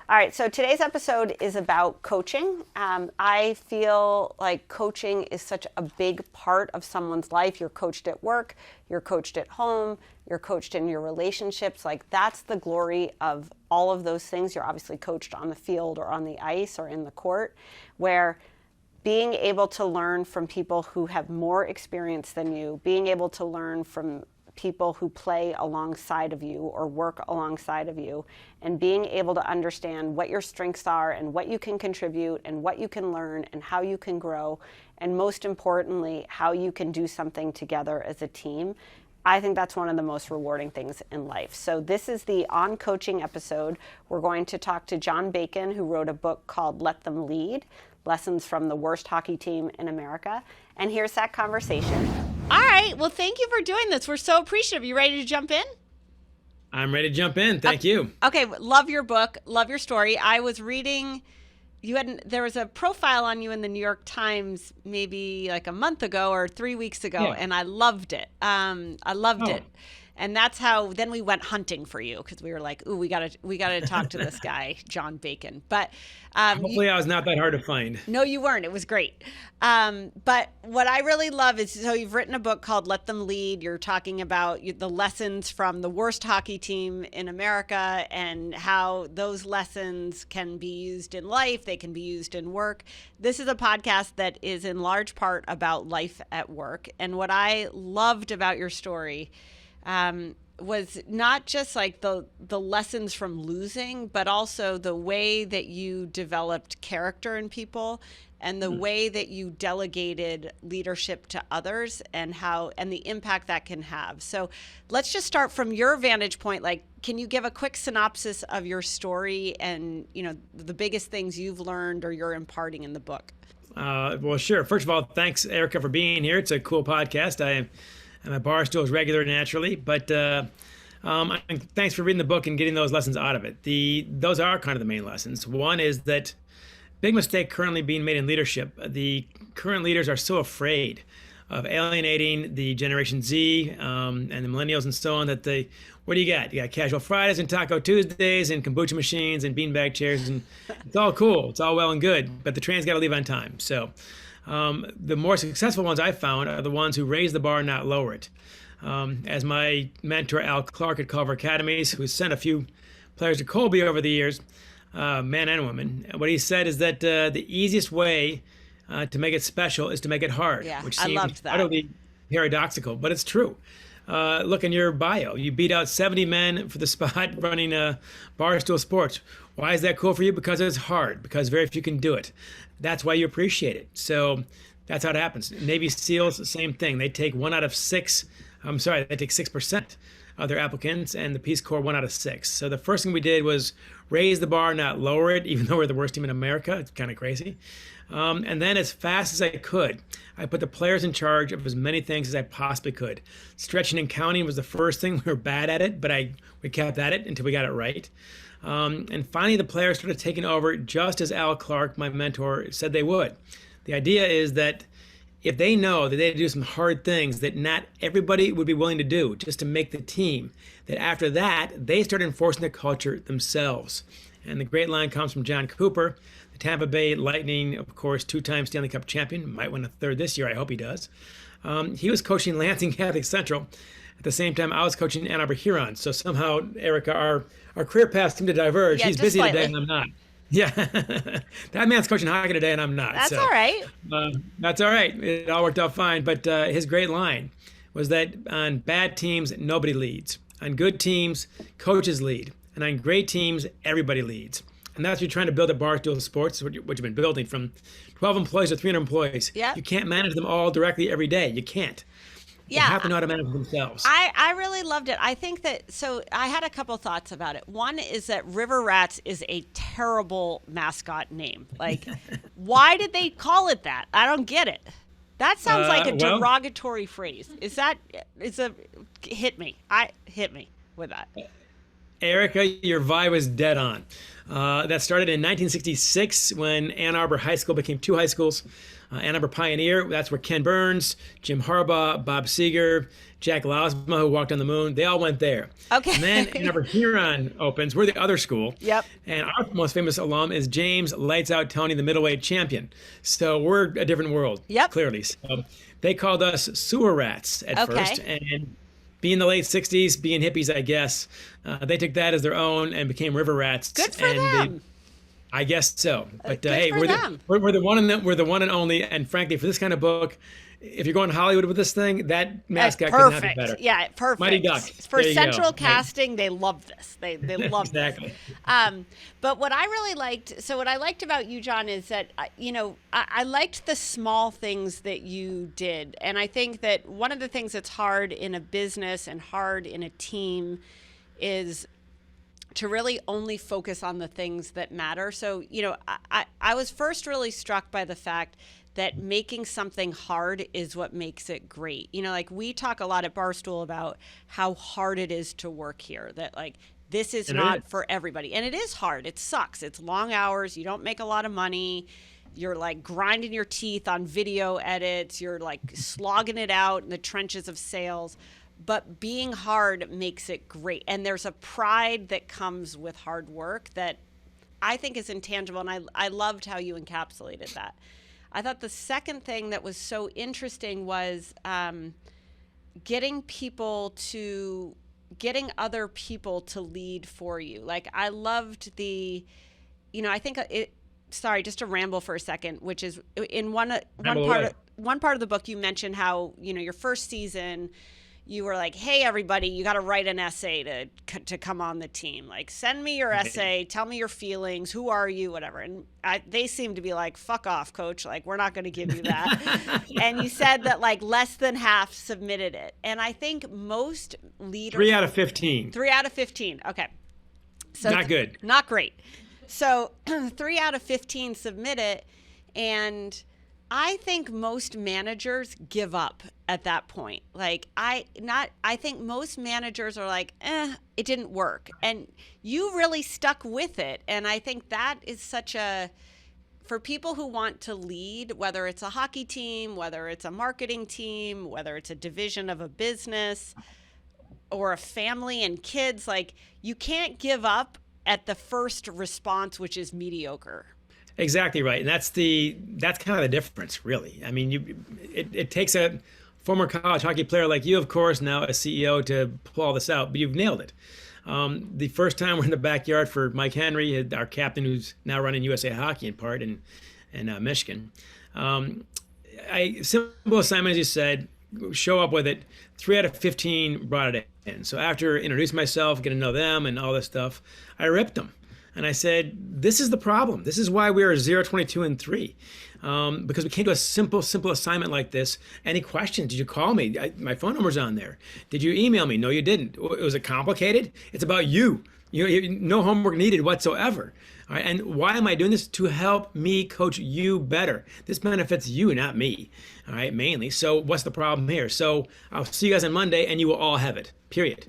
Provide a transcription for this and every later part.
All right, so today's episode is about coaching. I feel like coaching is such a big part of someone's life. You're coached at work, you're coached at home, you're coached in your relationships. Like, that's the glory of all of those things. You're obviously coached on the field or on the ice or in the court, where being able to learn from people who have more experience than you, being able to learn from people who play alongside of you or work alongside of you, and being able to understand what your strengths are and what you can contribute and what you can learn and how you can grow, and most importantly, how you can do something together as a team. I think that's one of the most rewarding things in life. So this is the On Coaching episode. We're going to talk to John Bacon, who wrote a book called Let Them Lead, Lessons from the Worst Hockey Team in America. And here's that conversation. All right. Well, thank you for doing this. We're so appreciative. You ready to jump in? I'm ready to jump in. Thank you. Okay. Love your book. Love your story. I was reading, there was a profile on you in the New York Times maybe like a month ago or 3 weeks ago, and I loved it. I loved it. And that's how then we went hunting for you, because we were like, ooh, we gotta talk to this guy, John Bacon. But hopefully I was not that hard to find. No, you weren't. It was great. But what I really love is, so you've written a book called Let Them Lead. You're talking about the lessons from the worst hockey team in America and how those lessons can be used in life. They can be used in work. This is a podcast that is in large part about life at work. And what I loved about your story was not just like the lessons from losing, but also the way that you developed character in people and the way that you delegated leadership to others and the impact that can have. So let's just start from your vantage point. Like, can you give a quick synopsis of your story and, the biggest things you've learned or you're imparting in the book? Well, sure. First of all, thanks, Erika, for being here. It's a cool podcast. I'm a Barstool's regular naturally, but thanks for reading the book and getting those lessons out of it. Those are kind of the main lessons. One is that big mistake currently being made in leadership. The current leaders are so afraid of alienating the Generation Z and the millennials and so on that what do you got? You got casual Fridays and Taco Tuesdays and kombucha machines and beanbag chairs, and it's all cool. It's all well and good, but the train's got to leave on time. So the more successful ones I've found are the ones who raise the bar, not lower it. As my mentor, Al Clark at Culver Academies, who sent a few players to Colby over the years, men and women, what he said is that the easiest way to make it special is to make it hard, which seems utterly paradoxical, but it's true. Look in your bio. You beat out 70 men for the spot running Barstool Sports. Why is that cool for you? Because it's hard, because very few can do it. That's why you appreciate it. So that's how it happens. Navy SEALs, the same thing. They take 1 out of 6. They take 6% of their applicants, and the Peace Corps 1 out of 6. So the first thing we did was raise the bar, not lower it, even though we're the worst team in America. It's kind of crazy. And then as fast as I could, I put the players in charge of as many things as I possibly could. Stretching and counting was the first thing. We were bad at it, but we kept at it until we got it right. And finally, the players started taking over just as Al Clark, my mentor, said they would. The idea is that if they know that they had to do some hard things that not everybody would be willing to do just to make the team, that after that, they start enforcing the culture themselves. And the great line comes from John Cooper, the Tampa Bay Lightning, of course, 2-time Stanley Cup champion, might win a third this year, I hope he does. He was coaching Lansing Catholic Central. At the same time, I was coaching Ann Arbor Huron. So somehow, Erika, our career paths seem to diverge. Yeah, he's busy slightly today and I'm not. Yeah, that man's coaching hockey today and I'm not. That's all right. That's all right. It all worked out fine. But his great line was that on bad teams, nobody leads. On good teams, coaches lead. And on great teams, everybody leads. And that's what you're trying to build at Barstool Sports, what you've been building from 12 employees to 300 employees. Yeah. You can't manage them all directly every day. You can't. They have to know how to manage themselves. I really loved it. I think so I had a couple thoughts about it. One is that River Rats is a terrible mascot name. Like, why did they call it that? I don't get it. That sounds like a derogatory phrase. Hit me with that. Erika, your vibe was dead on. That started in 1966 when Ann Arbor High School became two high schools. Ann Arbor Pioneer, that's where Ken Burns, Jim Harbaugh, Bob Seger, Jack Lausma, who walked on the moon, they all went there. Okay. And then Ann Arbor Huron opens. We're the other school. Yep. And our most famous alum is James Lights Out Tony, the middleweight champion. So we're a different world, Yep. clearly. So they called us sewer rats at first. And being the late 60s, being hippies, I guess, they took that as their own and became river rats. Good for them. I guess so. But Good hey, for we're them. the one and only. And frankly, for this kind of book, if you're going to Hollywood with this thing, that mascot could not be better. Yeah, perfect. Mighty Duck. For There you central go. casting, they love this. They love Exactly. this. But what I really liked, what I liked about you, John, is that, I liked the small things that you did. And I think that one of the things that's hard in a business and hard in a team is to really only focus on the things that matter. So, I was first really struck by the fact that making something hard is what makes it great. Like we talk a lot at Barstool about how hard it is to work here, that like this is not for everybody. And it is hard. It sucks. It's long hours. You don't make a lot of money. You're like grinding your teeth on video edits. You're like slogging it out in the trenches of sales. But being hard makes it great. And there's a pride that comes with hard work that I think is intangible. And I loved how you encapsulated that. I thought the second thing that was so interesting was getting other people to lead for you. Like I loved I think sorry, just to ramble for a second, which is in one part of the book, you mentioned how, your first season, you were like, hey, everybody, you got to write an essay to come on the team. Like, send me your essay. Tell me your feelings. Who are you? Whatever. And they seemed to be like, fuck off, coach. Like, we're not going to give you that. And you said that, like, less than half submitted it. And I think most leaders... 3 out of 15. 3 out of 15. Okay. So not good. Not great. So 3 out of 15 submit it. And I think most managers give up at that point. Like I think most managers are like, it didn't work. And you really stuck with it. And I think that is for people who want to lead, whether it's a hockey team, whether it's a marketing team, whether it's a division of a business or a family and kids, like you can't give up at the first response, which is mediocre. Exactly right, and that's kind of the difference, really. I mean, it takes a former college hockey player like you, of course, now a CEO, to pull all this out, but you've nailed it. The first time we're in the backyard for Mike Henry, our captain, who's now running USA Hockey in part in Michigan. Simple assignment, as you said, show up with it. 3 out of 15 brought it in. So after introducing myself, getting to know them, and all this stuff, I ripped them. And I said, this is the problem. This is why we are 0, 22, and 3. Because we came to a simple assignment like this. Any questions? Did you call me? My phone number's on there. Did you email me? No, you didn't. Was it complicated? It's about you. No homework needed whatsoever. All right? And why am I doing this? To help me coach you better. This benefits you, not me. All right, mainly. So what's the problem here? So I'll see you guys on Monday, and you will all have it. Period.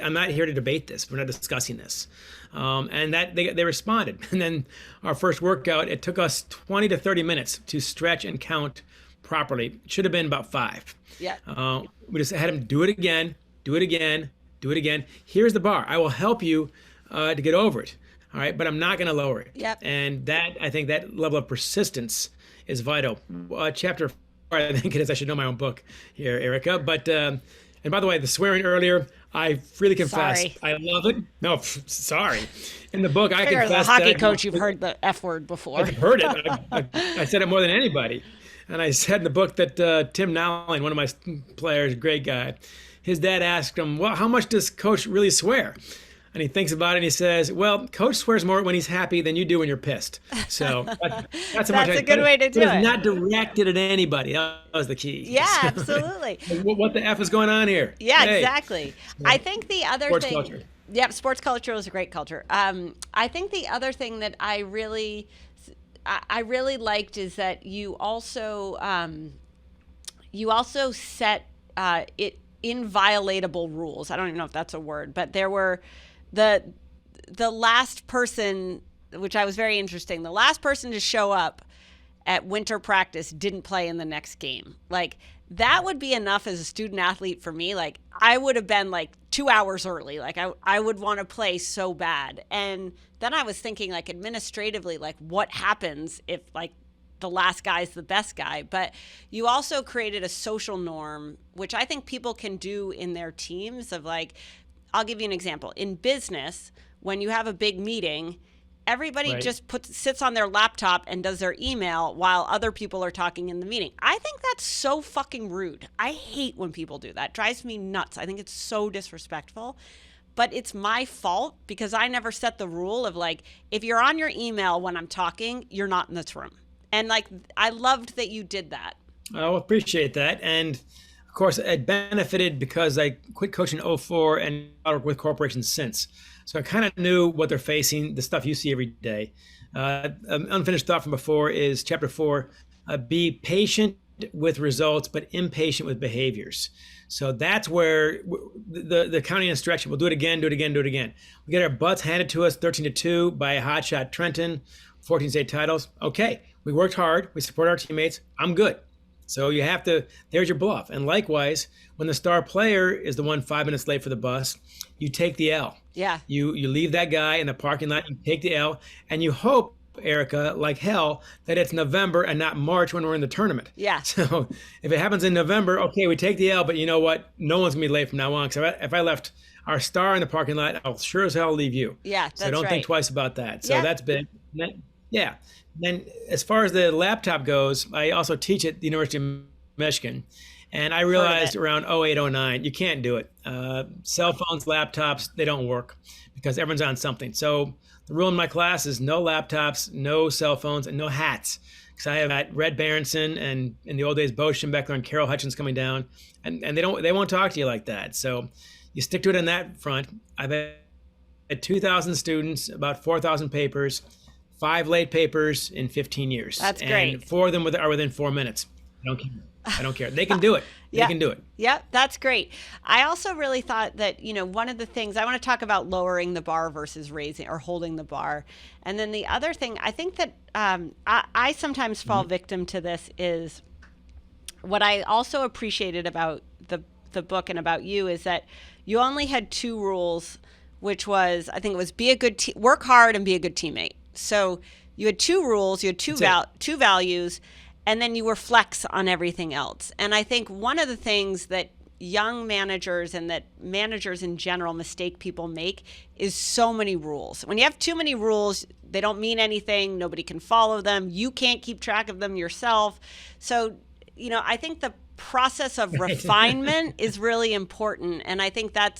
I'm not here to debate this. We're not discussing this. And that they responded. And then our first workout, it took us 20 to 30 minutes to stretch and count properly. It should have been about 5. Yeah. We just had them do it again, do it again, do it again. Here's the bar. I will help you to get over it. All right, but I'm not going to lower it. Yep. And I think that level of persistence is vital. Chapter 4, I think it is. I should know my own book here, Erika. But and by the way, the swearing earlier, I freely confess, Sorry. I love it. No, sorry. In the book, I confess As a hockey that, coach, you've heard the F word before. I've heard it. I said it more than anybody. And I said in the book that Tim Nowling, one of my players, great guy, his dad asked him, well, how much does coach really swear? And he thinks about it and he says, well, coach swears more when he's happy than you do when you're pissed. So that's a good way to do it. It's not directed at anybody. That was the key. Yeah, absolutely. What the F is going on here? Yeah, Hey. Exactly. I think the other Sports thing. culture. Yep, sports culture is a great culture. I think the other thing that I really liked is that you also set it inviolatable rules. I don't even know if that's a word, but there were the last person, which I was very interesting, the last person to show up at winter practice didn't play in the next game. Like, that would be enough as a student athlete for me. Like, I would have been like 2 hours early. Like, I would want to play so bad. And then I was thinking, like, administratively, like, what happens if, like, the last guy's the best guy? But you also created a social norm, which I think people can do in their teams of, like, I'll give you an example. In business, when you have a big meeting, everybody Right. just sits on their laptop and does their email while other people are talking in the meeting. I think that's so fucking rude. I hate when people do that. It drives me nuts. I think it's so disrespectful. But it's my fault because I never set the rule of, like, if you're on your email when I'm talking, you're not in this room. And, like, I loved that you did that. I appreciate that. And of course, it benefited because I quit coaching in '04 and I worked with corporations since. So I kind of knew what they're facing, the stuff you see every day. Unfinished thought from before is chapter 4, be patient with results, but impatient with behaviors. So that's where the county instruction, we'll do it again, do it again, do it again. We get our butts handed to us 13-2 by a hotshot Trenton, 14 state titles. Okay, we worked hard, we support our teammates, I'm good. So you have to, there's your bluff. And likewise, when the star player is the one 5 minutes late for the bus, you take the L. Yeah. You leave that guy in the parking lot, you take the L, and you hope, Erika, like hell, that it's November and not March when we're in the tournament. Yeah. So if it happens in November, okay, we take the L, but you know what? No one's gonna be late from now on. Because if I left our star in the parking lot, I'll sure as hell leave you. Yeah, that's So don't right. think twice about that. So Yeah. that's big. Yeah. Then as far as the laptop goes, I also teach at the University of Michigan. And I realized around 08, 09, you can't do it. Cell phones, laptops, they don't work because everyone's on something. So the rule in my class is no laptops, no cell phones, and no hats. Because I have got Red Berenson and in the old days, Bo Schembechler and Carol Hutchins coming down, and they won't talk to you like that. So you stick to it on that front. I've had 2,000 students, about 4,000 papers, 5 late papers in 15 years. That's and great. 4 of them are within 4 minutes. I don't care. They can do it. They Yeah. can do it. Yep, that's great. I also really thought that, one of the things I want to talk about lowering the bar versus raising or holding the bar. And then the other thing, I think that I sometimes fall victim to this is what I also appreciated about the book and about you is that you only had 2 rules, which was, I think it was work hard and be a good teammate. So you had 2 rules, you had two values, and then you were flex on everything else. And I think one of the things that young managers and that managers in general mistake people make is so many rules. When you have too many rules, they don't mean anything. Nobody can follow them. You can't keep track of them yourself. So, I think the process of refinement is really important. And I think that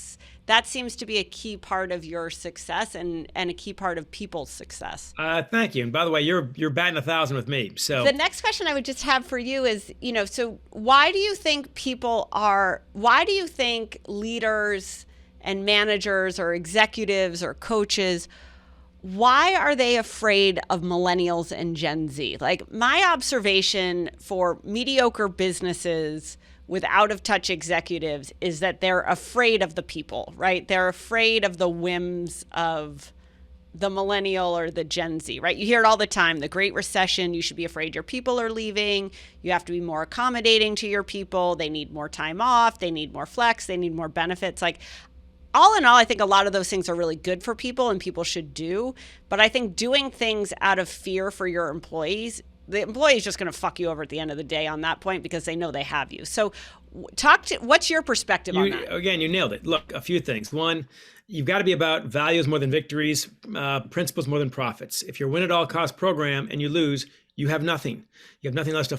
seems to be a key part of your success and a key part of people's success. Thank you. And by the way, you're batting 1,000 with me. So the next question I would just have for you is, so why do you think leaders and managers or executives or coaches, why are they afraid of millennials and Gen Z? Like, my observation for mediocre businesses with out-of-touch executives is that they're afraid of the people, right? They're afraid of the whims of the millennial or the Gen Z, right? You hear it all the time, the Great Recession, you should be afraid your people are leaving. You have to be more accommodating to your people. They need more time off. They need more flex. They need more benefits. Like, all in all, I think a lot of those things are really good for people and people should do. But I think doing things out of fear for your employees, the employee is just going to fuck you over at the end of the day on that point because they know they have you. So what's your perspective on that? Again, you nailed it. Look, a few things. One, you've got to be about values more than victories, principles more than profits. If you're a win-at-all-cost program and you lose, you have nothing. You have nothing left to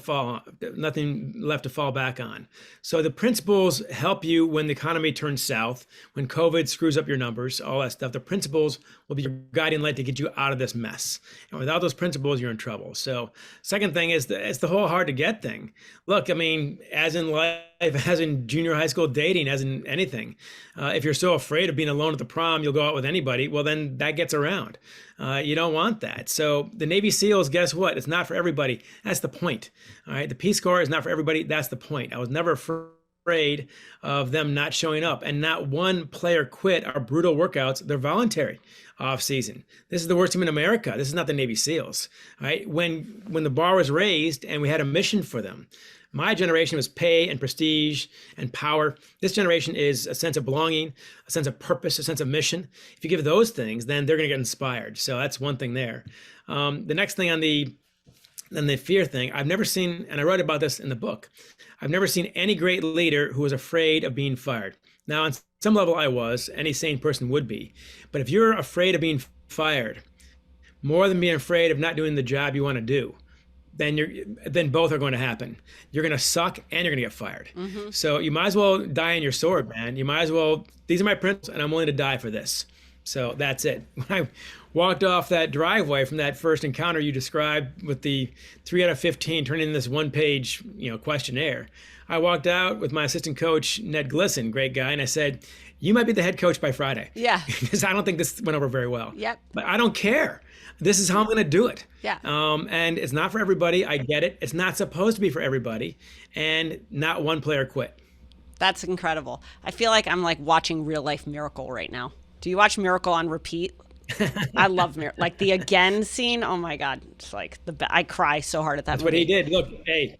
fall back on. So the principles help you when the economy turns south, when COVID screws up your numbers, all that stuff. The principles will be your guiding light to get you out of this mess. And without those principles, you're in trouble. So second thing is it's the whole hard to get thing. Look, I mean, as in life, as in junior high school dating, as in anything, if you're so afraid of being alone at the prom, you'll go out with anybody. Well, then that gets around. You don't want that. So the Navy SEALs, guess what? It's not for everybody. That's the point. All right. The Peace Corps is not for everybody. That's the point. I was never afraid afraid of them not showing up. And not one player quit our brutal workouts. They're voluntary off season. This is the worst team in America. This is not the Navy SEALs, right? When the bar was raised and we had a mission for them, my generation was pay and prestige and power. This generation is a sense of belonging, a sense of purpose, a sense of mission. If you give those things, then they're going to get inspired. So that's one thing there. The next thing on the fear thing, I've never seen, and I wrote about this in the book, I've never seen any great leader who was afraid of being fired. Now, on some level I was, any sane person would be. But if you're afraid of being fired, more than being afraid of not doing the job you want to do, then both are going to happen. You're going to suck and you're going to get fired. Mm-hmm. So you might as well die on your sword, man. You might as well, these are my principles and I'm willing to die for this. So that's it. When I walked off that driveway from that first encounter you described with the 3 out of 15 turning in this one-page, questionnaire, I walked out with my assistant coach, Ned Glisson, great guy, and I said, you might be the head coach by Friday. Yeah. Because I don't think this went over very well. Yep. But I don't care. This is how I'm going to do it. Yeah. And it's not for everybody. I get it. It's not supposed to be for everybody. And not one player quit. That's incredible. I feel like I'm like watching Real Life Miracle right now. Do you watch Miracle on repeat? I love Miracle. Like the again scene. Oh my God. It's like I cry so hard at that That's movie. what he did. Look, hey,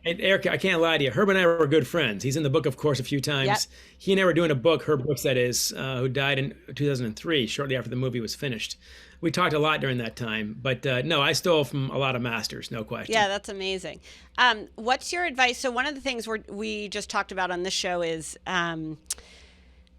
Erika, I can't lie to you. Herb and I were good friends. He's in the book, of course, a few times. Yep. He and I were doing a book, Herb Brooks, that is, who died in 2003, shortly after the movie was finished. We talked a lot during that time, but no, I stole from a lot of masters, no question. Yeah, that's amazing. What's your advice? So one of the things we just talked about on this show is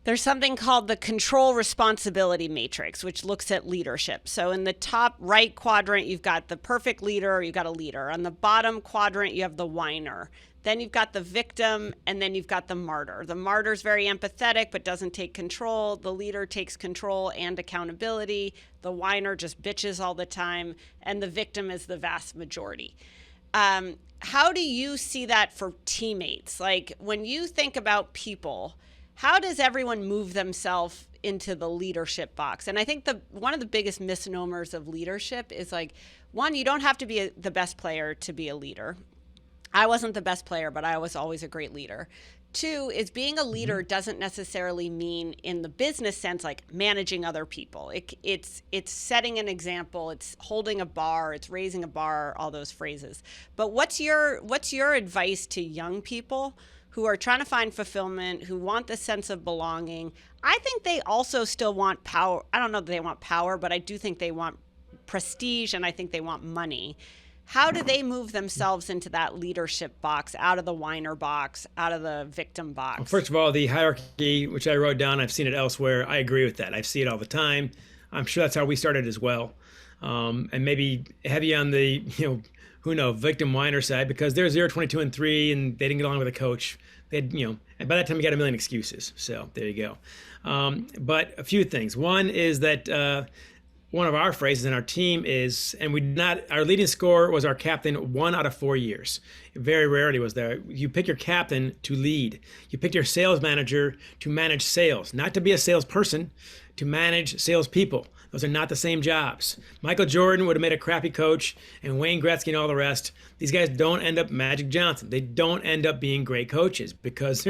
there's something called the control responsibility matrix, which looks at leadership. So in the top right quadrant, you've got the perfect leader, you've got a leader. On the bottom quadrant, you have the whiner. Then you've got the victim, and then you've got the martyr. The martyr's very empathetic, but doesn't take control. The leader takes control and accountability. The whiner just bitches all the time, and the victim is the vast majority. How do you see that for teammates? Like when you think about people, how does everyone move themselves into the leadership box? And I think one of the biggest misnomers of leadership is like, one, you don't have to be the best player to be a leader. I wasn't the best player, but I was always a great leader. Two is being a leader doesn't necessarily mean in the business sense like managing other people. It's setting an example, it's holding a bar, it's raising a bar, all those phrases. But what's your advice to young people who are trying to find fulfillment, who want the sense of belonging? I think they also still want power. I don't know that they want power, but I do think they want prestige, and I think they want money. How do they move themselves into that leadership box, out of the whiner box, out of the victim box? Well, first of all, the hierarchy, which I wrote down, I've seen it elsewhere. I agree with that. I see it all the time. I'm sure that's how we started as well. And maybe heavy on the, victim whiner side, because they're 0, 22, and 3, and they didn't get along with a coach. And by that time you got a million excuses. So there you go. But a few things. One is that one of our phrases in our team is, and our leading scorer was our captain 1 out of 4 years. Very rarely was there. You pick your captain to lead. You pick your sales manager to manage sales, not to be a salesperson, to manage salespeople. Those are not the same jobs. Michael Jordan would have made a crappy coach, and Wayne Gretzky and all the rest. These guys don't end up Magic Johnson. They don't end up being great coaches because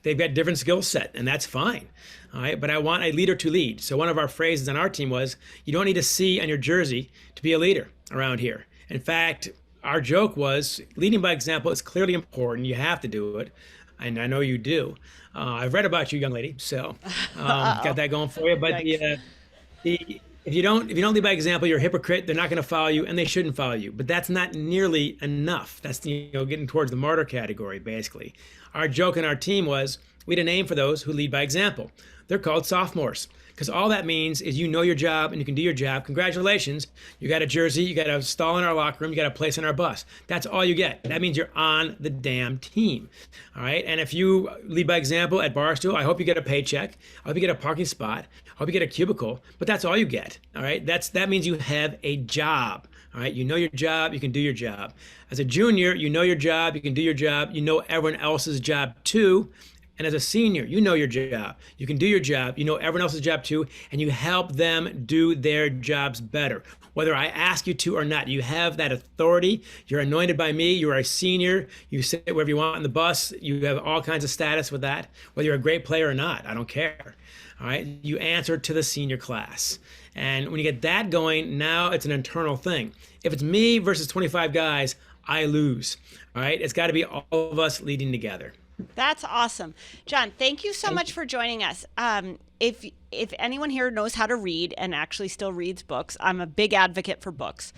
they've got different skill set, and that's fine. All right, but I want a leader to lead. So one of our phrases on our team was, you don't need a C on your jersey to be a leader around here. In fact, our joke was, leading by example is clearly important. You have to do it. And I know you do. I've read about you, young lady, so got that going for you. But if you don't lead by example, you're a hypocrite. They're not going to follow you, and they shouldn't follow you. But that's not nearly enough. That's getting towards the martyr category, basically. Our joke in our team was, we had a name for those who lead by example. They're called sophomores, because all that means is you know your job and you can do your job. Congratulations. You got a jersey, you got a stall in our locker room, you got a place on our bus. That's all you get. That means you're on the damn team. All right. And if you lead by example at Barstool, I hope you get a paycheck. I hope you get a parking spot. I hope you get a cubicle. But that's all you get. All right. That means you have a job. All right. You know your job. You can do your job. As a junior, you know your job. You can do your job. You know everyone else's job too. And as a senior, you know your job. You can do your job. You know everyone else's job too, and you help them do their jobs better. Whether I ask you to or not, you have that authority. You're anointed by me. You're a senior. You sit wherever you want on the bus. You have all kinds of status with that. Whether you're a great player or not, I don't care. All right, you answer to the senior class. And when you get that going, now it's an internal thing. If it's me versus 25 guys, I lose. All right, it's got to be all of us leading together. That's awesome. John, thank you so much for joining us. If anyone here knows how to read and actually still reads books, I'm a big advocate for books.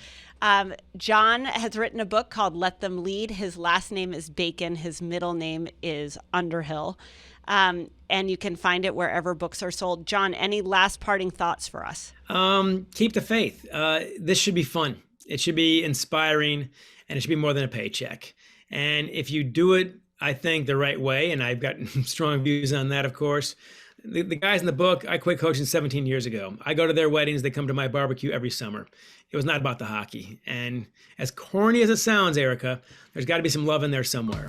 John has written a book called Let Them Lead. His last name is Bacon. His middle name is Underhill. And you can find it wherever books are sold. John, any last parting thoughts for us? Keep the faith. This should be fun. It should be inspiring, and it should be more than a paycheck. And if you do it, I think, the right way, and I've got strong views on that, of course. The guys in the book, I quit coaching 17 years ago. I go to their weddings. They come to my barbecue every summer. It was not about the hockey. And as corny as it sounds, Erika, there's got to be some love in there somewhere.